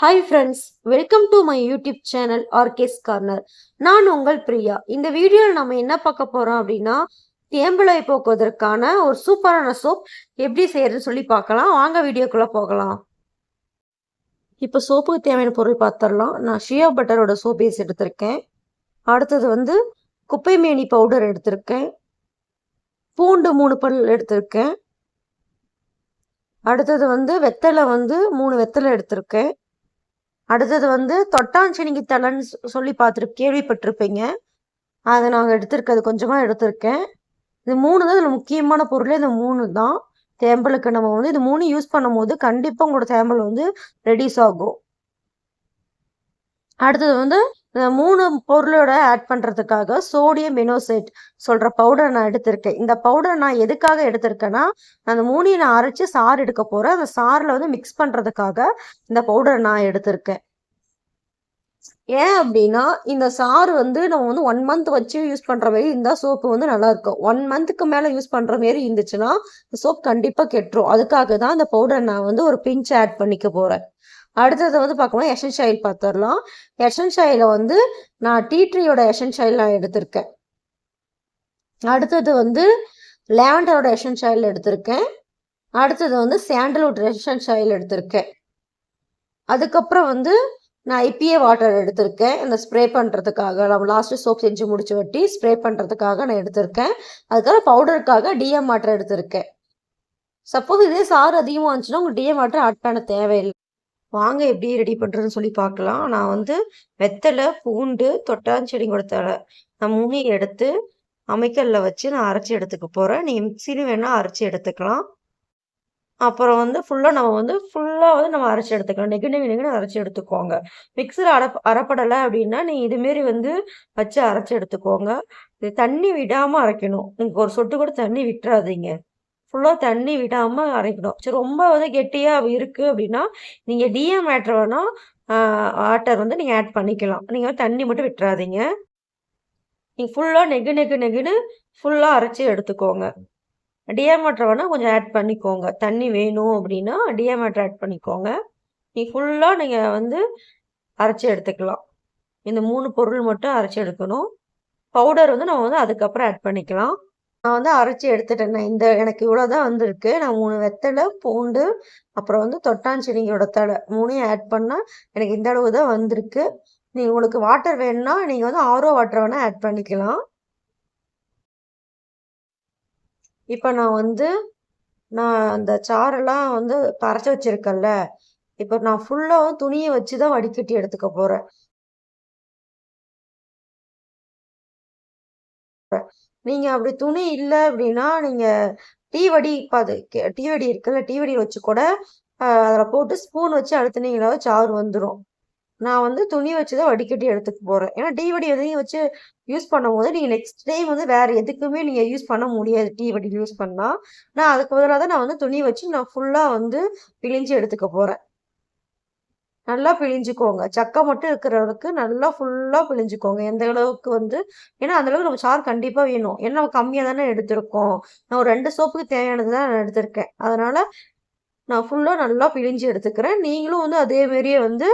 Hi friends, welcome to my YouTube channel RK's corner. நான் உங்கள் பிரியா. இந்த வீடியோவில் நம்ம என்ன பார்க்க போகிறோம் அப்படின்னா, தேம்பலை போக்குவதற்கான ஒரு சூப்பரான சோப் எப்படி செய்யறதுன்னு சொல்லி பார்க்கலாம். வாங்க வீடியோக்குள்ளே போகலாம். இப்போ சோப்புக்கு தேவையான பொருள் பார்த்துடலாம். நான் ஷியா பட்டரோட சோப் பேஸ் எடுத்திருக்கேன். அடுத்தது வந்து குப்பை மேனி பவுடர் எடுத்திருக்கேன். பூண்டு 3 பல் எடுத்திருக்கேன். அடுத்தது வந்து வெத்தலை வந்து 3 வெத்தலை எடுத்திருக்கேன். அடுத்தது வந்து தொட்டாஞ்சினிங்கி தழைன்னு சொல்லி கேள்விப்பட்டிருப்பீங்க. அதை நாங்கள் எடுத்திருக்கிறது கொஞ்சமாக எடுத்திருக்கேன். இது 3 தான் இதில் முக்கியமான பொருளே. இந்த 3 தான் தேம்பலுக்கு. நம்ம வந்து இது 3 யூஸ் பண்ணும் போது கண்டிப்பாக உங்களோட தேம்பல் வந்து ரெடியூஸ் ஆகும். அடுத்தது வந்து 3 பொருளோட ஆட் பண்ணுறதுக்காக சோடியம் பெனோசைட் சொல்கிற பவுடர் நான் எடுத்திருக்கேன். இந்த பவுடர் நான் எதுக்காக எடுத்திருக்கேன்னா, அந்த 3 நான் அரைச்சி சாறு எடுக்க போகிறேன். அந்த சாறில் வந்து மிக்ஸ் பண்ணுறதுக்காக இந்த பவுடர் நான் எடுத்திருக்கேன். ஏன் அப்படின்னா, இந்த சாறு வந்து நம்ம வந்து 1 மந்த் வச்சு யூஸ் பண்ணுற மாரி இருந்தால் சோப்பு வந்து நல்லாயிருக்கும். 1 மந்த்துக்கு மேலே யூஸ் பண்ணுற மாரி இருந்துச்சுன்னா சோப் கண்டிப்பாக கெட்டுரும். அதுக்காக தான் இந்த பவுடர் நான் வந்து ஒரு பிஞ்ச் ஆட் பண்ணிக்க போகிறேன். அடுத்தது வந்து பார்க்கணும் எசன்ஸ் ஆயில் பார்த்துடலாம். எசன்ஸ் ஆயிலை வந்து நான் டீ ட்ரீயோட எசன்ஸ் ஆயில் நான் எடுத்திருக்கேன். அடுத்தது வந்து லேவண்டரோட எசன்ஸ் ஆயில் எடுத்திருக்கேன். அடுத்தது வந்து சாண்டல்வுட் எசன்ஸ் ஆயில் எடுத்திருக்கேன். அதுக்கப்புறம் வந்து நான் ஐபிஏ வாட்டர் எடுத்திருக்கேன். இந்த ஸ்ப்ரே பண்ணுறதுக்காக நம்ம லாஸ்ட்டு சோப் செஞ்சு முடிச்சு வட்டி ஸ்ப்ரே பண்ணுறதுக்காக நான் எடுத்திருக்கேன். அதுக்கப்புறம் பவுடருக்காக டிஎம் வாட்டர் எடுத்திருக்கேன். சப்போஸ் இதே சாறு அதிகமாக இருந்துச்சுன்னா உங்களுக்கு டிஎம் வாட்டர் ஆட் பண்ண தேவையில்லை. வாங்க எப்படி ரெடி பண்ணுறதுன்னு சொல்லி பார்க்கலாம். நான் வந்து வெத்தலை, பூண்டு, தொட்டாஞ்செடிங்கோட தழை நான் 3 எடுத்து அமைக்கல்ல வச்சு நான் அரைச்சி எடுத்துக்க போகிறேன். நீங்கள் மிக்சிலையும் வேணால் அரைச்சி எடுத்துக்கலாம். அப்புறம் வந்து ஃபுல்லாக நம்ம அரைச்சி எடுத்துக்கலாம். நெகுன்னு அரைச்சி எடுத்துக்கோங்க. மிக்ஸியில் அரைப்படலை அப்படின்னா நீங்கள் இதுமாரி வந்து வச்சு அரைச்சி எடுத்துக்கோங்க. இது தண்ணி விடாமல் அரைக்கணும். நீங்கள் ஒரு சொட்டு கூட தண்ணி விட்டுறாதீங்க. ஃபுல்லாக தண்ணி விடாமல் அரைக்கணும். சரி, ரொம்ப வந்து கெட்டியாக இருக்குது அப்படின்னா நீங்கள் டிஎம் வாட்டர் வேணால் வாட்டர் வந்து நீங்கள் ஆட் பண்ணிக்கலாம். நீங்கள் தண்ணி மட்டும் விட்டுறாதீங்க. நீங்கள் ஃபுல்லாக நெகுன்னு ஃபுல்லாக அரைச்சி எடுத்துக்கோங்க. டிஎம் வாட்டர் வேணால் கொஞ்சம் ஆட் பண்ணிக்கோங்க. தண்ணி வேணும் அப்படின்னா டிஎம் வாட்டர் ஆட் பண்ணிக்கோங்க. ஃபுல்லாக நீங்கள் வந்து அரைச்சி எடுத்துக்கலாம். இந்த 3 பொருள் மட்டும் அரைச்சி எடுக்கணும். பவுடர் வந்து நம்ம வந்து அதுக்கப்புறம் ஆட் பண்ணிக்கலாம். நான் வந்து அரைச்சி எடுத்துட்டேன். எனக்கு இவ்வளோ தான் வந்திருக்கு. நான் 3 வெத்தலை, பூண்டு, அப்புறம் வந்து தொட்டாஞ்சினிங்கியோட தழை 3யும் ஆட் பண்ணால் எனக்கு இந்த அளவு தான் வந்திருக்கு. உங்களுக்கு வாட்டர் வேணும்னா நீங்கள் வந்து ஆரோ வாட்டர் வேணால் ஆட் பண்ணிக்கலாம். இப்போ நான் அந்த சாரெல்லாம் வந்து அரைச்சி வச்சிருக்கேன்ல, இப்போ நான் ஃபுல்லாக துணியை வச்சு தான் வடிகட்டி எடுத்துக்க போகிறேன். நீங்கள் அப்படி துணி இல்லை அப்படின்னா நீங்கள் டீ வடி இருக்குல்ல, டீ வடி வச்சு கூட அதில் போட்டு ஸ்பூன் வச்சு அழுத்துனீங்களாவே சாறு வந்துடும். நான் வந்து துணி வச்சு தான் வடிகட்டி எடுத்துக்க போகிறேன். ஏன்னா டீ வடி எதையும் வச்சு யூஸ் பண்ணும்போது நீங்கள் நெக்ஸ்ட் டைம் வந்து வேறு எதுக்குமே நீங்கள் யூஸ் பண்ண முடியாது. டீ வடி யூஸ் பண்ணால் நான் அதுக்கு பதிலாக தான் நான் வந்து துணி வச்சு நான் ஃபுல்லாக வந்து பிழிஞ்சு எடுத்துக்க போகிறேன். நல்லா பிழிஞ்சுக்கோங்க. சக்கை மட்டும் இருக்கிறதுக்கு நல்லா ஃபுல்லாக பிழிஞ்சுக்கோங்க. எந்த அளவுக்கு வந்து ஏன்னா அந்தளவுக்கு நம்ம சாறு கண்டிப்பாக வேணும். ஏன்னா நம்ம கம்மியாக தானே எடுத்திருக்கோம். நான் ஒரு 2 சோப்புக்கு தேவையானது தான் நான் எடுத்திருக்கேன். அதனால் நான் ஃபுல்லாக நல்லா பிழிஞ்சு எடுத்துக்கிறேன். நீங்களும் வந்து அதேமாரியே வந்து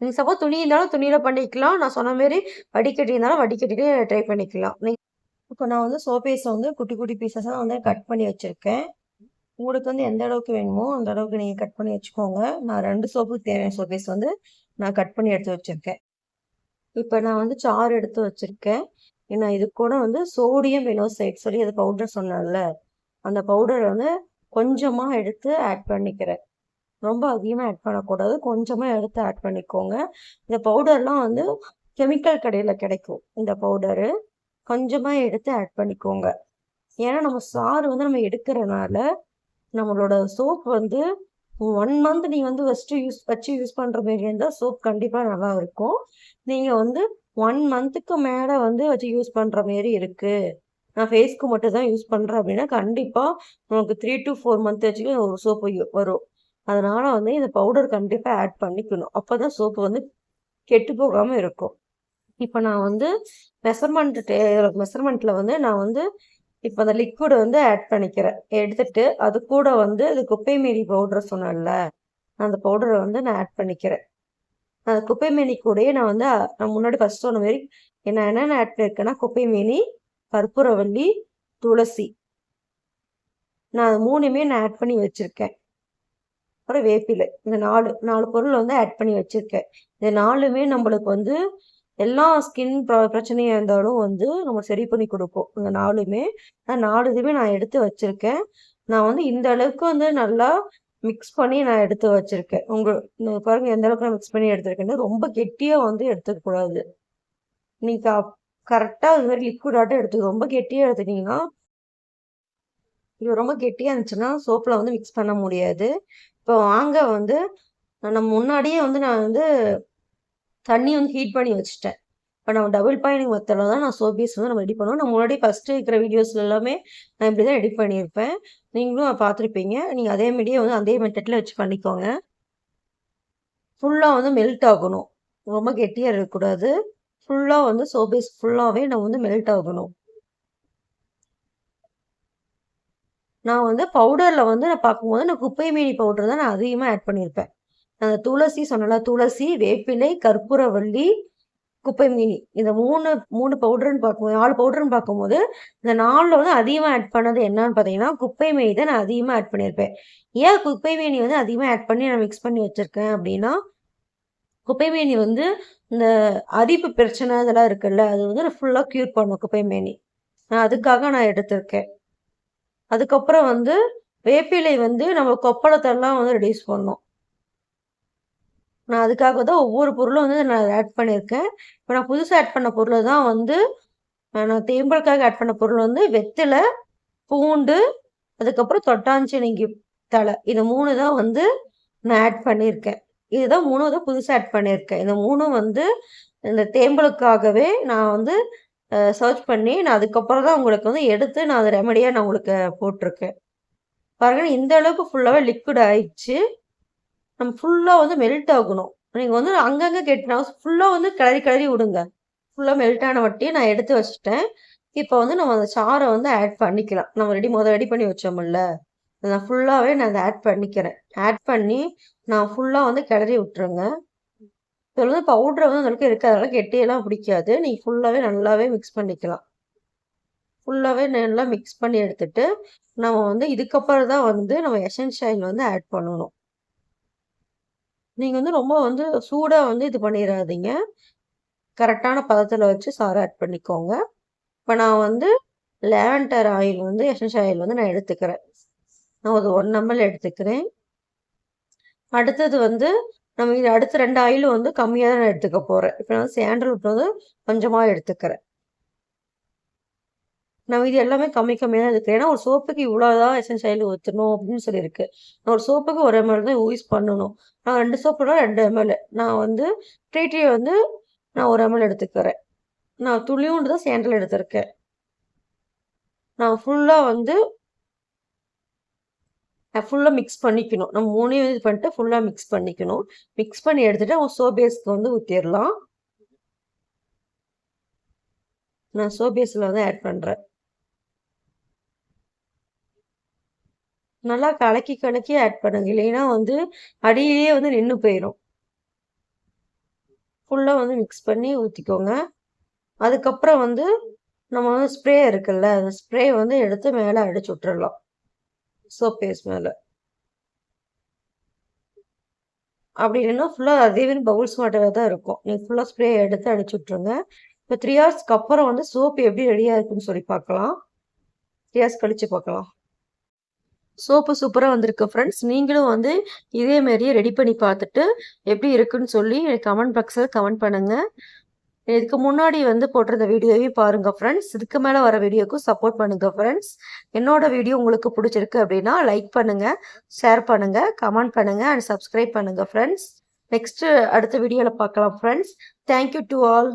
நீங்கள் சப்போஸ் துணி இருந்தாலும் துணியில் பண்ணிக்கலாம். நான் சொன்ன மாரி வடிகட்டி இருந்தாலும் வடிகட்டிலே ட்ரை பண்ணிக்கலாம். இப்போ நான் வந்து சோப்பேஸை வந்து குட்டி குட்டி பீசஸாக வந்து கட் பண்ணி வச்சுருக்கேன். உங்களுக்கு வந்து எந்த அளவுக்கு வேணுமோ அந்த அளவுக்கு நீங்கள் கட் பண்ணி வச்சுக்கோங்க. நான் 2 சோப்புக்கு தேவையான சோப்பேஸ் வந்து நான் கட் பண்ணி எடுத்து வச்சுருக்கேன். இப்போ நான் வந்து சாறு எடுத்து வச்சுருக்கேன். ஏன்னா இது கூட வந்து சோடியம் பெனோசைட் சொல்லி அது பவுடர் சொன்னேன்ல, அந்த பவுடரை வந்து கொஞ்சமாக எடுத்து ஆட் பண்ணிக்கிறேன். ரொம்ப அதிகமாக ஆட் பண்ணக்கூடாது. கொஞ்சமாக எடுத்து ஆட் பண்ணிக்கோங்க. இந்த பவுடர்லாம் வந்து கெமிக்கல் கடையில் கிடைக்கும். இந்த பவுடரு கொஞ்சமாக எடுத்து ஆட் பண்ணிக்கோங்க. ஏன்னா நம்ம சாறு வந்து நம்ம எடுக்கிறனால நம்மளோட சோப் வந்து 1 மந்த் நீங்கள் வந்து வச்சு யூஸ் பண்ணுற மாரி இருந்தால் சோப் கண்டிப்பாக நல்லா இருக்கும். நீங்கள் வந்து 1 மந்த்துக்கு மேலே வந்து வச்சு யூஸ் பண்ணுற மாரி இருக்குது, நான் ஃபேஸ்க்கு மட்டும் தான் யூஸ் பண்ணுறேன் அப்படின்னா கண்டிப்பாக உங்களுக்கு 3 to 4 மந்த் வச்சுக்கும் ஒரு சோப்பு வரும். அதனால் வந்து இந்த பவுடர் கண்டிப்பாக ஆட் பண்ணிக்கணும். அப்போ தான் சோப்பு வந்து கெட்டு போகாமல் இருக்கும். இப்போ நான் வந்து மெஷர்மெண்ட்டில் வந்து நான் வந்து இப்போ அந்த லிக்விடை வந்து ஆட் பண்ணிக்கிறேன். எடுத்துட்டு அது கூட வந்து அது குப்பை மேனி பவுடர் சொன்னேன்ல, அந்த பவுடரை வந்து நான் ஆட் பண்ணிக்கிறேன். குப்பை மேனி கூடயே நான் வந்து நான் முன்னாடி ஃபர்ஸ்ட் சொன்ன மாதிரி என்னென்ன ஆட் பண்ணியிருக்கேன்னா குப்பை மேனி, கற்பூரவள்ளி, துளசி, நான் அது 3மே நான் ஆட் பண்ணி வச்சுருக்கேன். அப்புறம் வேப்பிலை, இந்த 4 பொருள் வந்து ஆட் பண்ணி வச்சுருக்கேன். இந்த 4மே நம்மளுக்கு வந்து எல்லா ஸ்கின் பிரச்சனையாக இருந்தாலும் வந்து நம்ம சரி பண்ணி கொடுக்கும். இந்த 4மே நான் 4 இதுவுமே நான் எடுத்து வச்சுருக்கேன். நான் வந்து இந்த அளவுக்கு வந்து நல்லா மிக்ஸ் பண்ணி நான் எடுத்து வச்சுருக்கேன். பாருங்கள் எந்த அளவுக்கு நான் மிக்ஸ் பண்ணி எடுத்துருக்கேன்னு. ரொம்ப கெட்டியாக வந்து எடுத்துக்கக்கூடாது. நீங்கள் கரெக்டாக அது மாதிரி லிக்விடாட்டம் எடுத்துக்க. ரொம்ப கெட்டியாக எடுத்துக்கிட்டிங்கன்னா இது ரொம்ப கெட்டியாக இருந்துச்சுன்னா சோப்பில் வந்து மிக்ஸ் பண்ண முடியாது. இப்போ வாங்க வந்து நம்ம முன்னாடியே வந்து நான் வந்து தண்ணி வந்து ஹீட் பண்ணி வச்சுட்டேன். இப்போ நம்ம டபுள் பாயிண்டிங் மெத்தடில் தான் நான் சோப் பேஸ் வந்து நம்ம ரெடி பண்ணுவோம். நான் முன்னாடி ஃபஸ்ட்டு இருக்கிற வீடியோஸில் எல்லாமே நான் இப்படி தான் ரெடி பண்ணியிருப்பேன். நீங்களும் பார்த்துருப்பீங்க. நீங்கள் அதே மாதிரியே வந்து அதே மெத்தடில் வச்சு பண்ணிக்கோங்க. ஃபுல்லாக வந்து மெல்ட் ஆகணும். ரொம்ப கெட்டியாக இருக்கக்கூடாது. ஃபுல்லாக வந்து சோப் பேஸ் ஃபுல்லாகவே நம்ம வந்து மெல்ட் ஆகணும். நான் வந்து பவுடரில் வந்து நான் பார்க்கும்போது நான் குப்பை மேனி பவுடர் தான் நான் அதிகமாக ஆட் பண்ணியிருப்பேன். அந்த துளசி சொன்னல, துளசி, வேப்பிலை, கற்பூரவள்ளி, குப்பை மேனி, இந்த 3 பவுடர்னு பார்க்கும்போது 4 பவுடர்னு பார்க்கும்போது இந்த 4ல் வந்து அதிகமாக ஆட் பண்ணது என்னன்னு பார்த்தீங்கன்னா குப்பை மேனி தான் நான் அதிகமாக ஆட் பண்ணியிருப்பேன். ஏன் குப்பை மேனி வந்து அதிகமாக ஆட் பண்ணி நான் மிக்ஸ் பண்ணி வச்சுருக்கேன் அப்படின்னா, குப்பை மேனி வந்து இந்த அரிப்பு பிரச்சனை இதெல்லாம் இருக்குல்ல, அது வந்து ஃபுல்லாக க்யூர் பண்ணும் குப்பை மேனி. அதுக்காக நான் எடுத்திருக்கேன். அதுக்கப்புறம் வந்து வேப்பிலை வந்து நம்ம கொப்பளத்தெல்லாம் வந்து ரெடியூஸ் பண்ணும். நான் அதுக்காக தான் ஒவ்வொரு பொருளும் வந்து நான் ஆட் பண்ணியிருக்கேன். இப்போ நான் புதுசாக ஆட் பண்ண பொருள் தான் வந்து நான் தேம்பலுக்காக ஆட் பண்ண பொருள் வந்து வெத்திலை, பூண்டு, அதுக்கப்புறம் தொட்டாஞ்சினிங்கி தழை. இது 3 தான் வந்து நான் ஆட் பண்ணியிருக்கேன். இதுதான் 3 தான் புதுசாக ஆட் பண்ணியிருக்கேன். இந்த 3ம் வந்து இந்த தேம்பலுக்காகவே நான் வந்து சர்ச் பண்ணி நான் அதுக்கப்புறம் தான் உங்களுக்கு வந்து எடுத்து நான் அது ரெமடியாக நான் உங்களுக்கு போட்டிருக்கேன். பாருங்கள் இந்த அளவுக்கு ஃபுல்லாகவே லிக்விட் ஆயிடுச்சு. நம்ம ஃபுல்லாக வந்து மெல்ட் ஆகணும். நீங்கள் வந்து அங்கங்கே கெட்டினா ஃபுல்லாக வந்து கிளறி விடுங்க. ஃபுல்லாக மெல்ட் ஆன வட்டியை நான் எடுத்து வச்சுட்டேன். இப்போ வந்து நம்ம அந்த சாரை வந்து ஆட் பண்ணிக்கலாம். நம்ம ரெடி பண்ணி வச்சோம்ல, நான் ஃபுல்லாகவே நான் அதை ஆட் பண்ணிக்கிறேன். ஆட் பண்ணி நான் ஃபுல்லாக வந்து கிளறி விட்டுருங்க. இதில் வந்து பவுட்ரு வந்து உங்களுக்கு இருக்கிறதால கெட்டியெல்லாம் பிடிக்காது. நீங்கள் ஃபுல்லாகவே நல்லாவே மிக்ஸ் பண்ணிக்கலாம். ஃபுல்லாகவே நல்லா மிக்ஸ் பண்ணி எடுத்துட்டு நம்ம வந்து இதுக்கப்புறம் தான் வந்து நம்ம எசென்ஷியல் ஆயில் வந்து ஆட் பண்ணணும். நீங்கள் வந்து ரொம்ப வந்து சூடாக வந்து இது பண்ணிடாதீங்க. கரெக்டான பதத்தில் வச்சு சாறு ஆட் பண்ணிக்கோங்க. இப்போ நான் வந்து லாவெண்டர் ஆயில் வந்து எசென்ஷியல் ஆயில் வந்து நான் எடுத்துக்கிறேன். நான் ஒரு 1 ml எடுத்துக்கிறேன். அடுத்தது வந்து நம்ம இது அடுத்த 2 ஆயிலும் வந்து கம்மியாக தான் நான் எடுத்துக்க போகிறேன். இப்போ நான் சாண்டல்வுட் வந்து கொஞ்சமாக எடுத்துக்கிறேன். நம்ம இது எல்லாமே கம்மியாக தான் எடுத்துக்கிறேன். ஏன்னா ஒரு சோப்புக்கு இவ்வளோதான் எசென்ஷியல் ஆயில் ஊற்றணும் அப்படின்னு சொல்லியிருக்கு. நான் ஒரு சோப்புக்கு 1 ml தான் யூஸ் பண்ணணும். நான் 2 சோப்புனா 2 ml. நான் வந்து ட்ரீ வந்து நான் 1 ml எடுத்துக்கிறேன். நான் துளியூண்டு தான் சாண்டல் எடுத்திருக்கேன். நான் ஃபுல்லாக வந்து ஃபுல்லாக மிக்ஸ் பண்ணிக்கணும். நம்ம 3யும் இது பண்ணிட்டு ஃபுல்லாக மிக்ஸ் பண்ணிக்கணும். மிக்ஸ் பண்ணி எடுத்துகிட்டு அவங்க சோப் பேஸ்க்கு வந்து ஊற்றிடலாம். நான் சோப் பேஸில் வந்து ஆட் பண்ணுறேன். நல்லா கலக்கி ஆட் பண்ணுங்க. இல்லைன்னா வந்து அடியிலேயே வந்து நின்று போயிடும். ஃபுல்லாக வந்து மிக்ஸ் பண்ணி ஊற்றிக்கோங்க. அதுக்கப்புறம் வந்து நம்ம வந்து ஸ்ப்ரே இருக்குல்ல, அந்த ஸ்ப்ரே வந்து எடுத்து மேலே அடிச்சு விட்டுறலாம் சோப் பேஸ் மேலே. அப்படி இல்லைன்னா ஃபுல்லாக அதே பவுல்ஸ் மாட்டவே தான் இருக்கும். நீங்கள் ஃபுல்லாக ஸ்ப்ரே எடுத்து அடிச்சு விட்ருங்க. இப்போ 3 ஹவர்ஸ்க்கு அப்புறம் வந்து சோப்பு எப்படி ரெடியாக இருக்குன்னு சொல்லி பார்க்கலாம். 3 ஹவர்ஸ் கழிச்சு பார்க்கலாம். சோப்பு சூப்பராக வந்திருக்கு ஃப்ரெண்ட்ஸ். நீங்களும் வந்து இதேமாரியே ரெடி பண்ணி பார்த்துட்டு எப்படி இருக்குன்னு சொல்லி எனக்கு கமெண்ட் பாக்ஸில் கமெண்ட் பண்ணுங்கள். இதுக்கு முன்னாடி வந்து போட்டிருந்த வீடியோவையும் பாருங்கள் ஃப்ரெண்ட்ஸ். இதுக்கு மேலே வர வீடியோக்கும் சப்போர்ட் பண்ணுங்கள் ஃப்ரெண்ட்ஸ். என்னோட வீடியோ உங்களுக்கு பிடிச்சிருக்கு அப்படின்னா லைக் பண்ணுங்கள், ஷேர் பண்ணுங்கள், கமெண்ட் பண்ணுங்கள் அண்ட் சப்ஸ்கிரைப் பண்ணுங்கள் ஃப்ரெண்ட்ஸ். நெக்ஸ்ட்டு அடுத்த வீடியோவில் பார்க்கலாம் ஃப்ரெண்ட்ஸ். Thank you to all.